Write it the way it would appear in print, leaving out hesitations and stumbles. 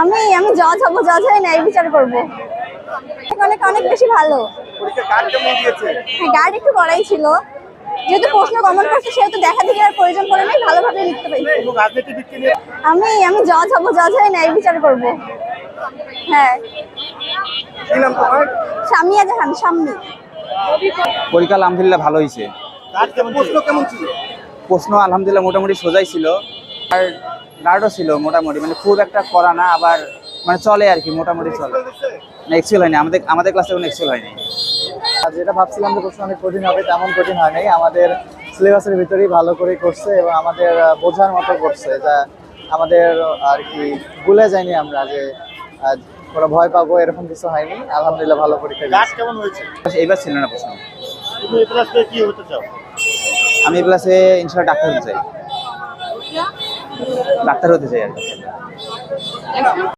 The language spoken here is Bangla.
আমি জজ হব, জজ হয়ে ন্যায় বিচার করব। অনেক অনেক বেশি ভালো। পরীক্ষা গার্ড কেমন দিয়েছে? হ্যাঁ, গার্ড একটু করাই ছিল, যেহেতু প্রশ্ন কমন করছে সেহেতু দেখা দেখি আর প্রয়োজন পড়ে নাই, ভালোভাবে লিখতে পাইছি। এবং রাজনীতিবিদকে নিয়ে আমি জজ হব, জজ হয়ে ন্যায় বিচার করব। হ্যাঁ। কি নাম তোমার? সামিয়া জাহান, সাম্মি। পরীক্ষা আলহামদুলিল্লাহ ভালো হয়েছে। গার্ড কেমন, প্রশ্ন কেমন ছিল? প্রশ্ন আলহামদুলিল্লাহ মোটামুটি সোজাই ছিল, আর গার্ডও ছিল মোটামুটি, মানে খুব একটা করা না, আবার মানে চলে আর কি, মোটামুটি চলে। না, এক্সেল হয়নি, আমাদের ক্লাসে কোনো এক্সেল হয়নি। আর যেটা ভাবছিলাম যে প্রশ্ন অনেক কঠিন হবে, তেমন কঠিন হয় নাই। আমাদের সিলেবাসের ভিতরেই ভালো করে করছে এবং আমাদের বোঝার মতো করছে, যা আমাদের আর কি ভুলে যায়নি আমরা যে কোনো ভয় পাবো এরকম কিছু হয়নি। আলহামদুলিল্লাহ ভালো পরীক্ষা গার্ড দিয়েছি। কেমন হয়েছে? এইবার ছিল না প্রশ্ন। তুমি এই ক্লাস থেকে কি হতে চাও? আমি এই ক্লাসে ইনশাল্লাহ ডাক্তার হতে চাই আর কি।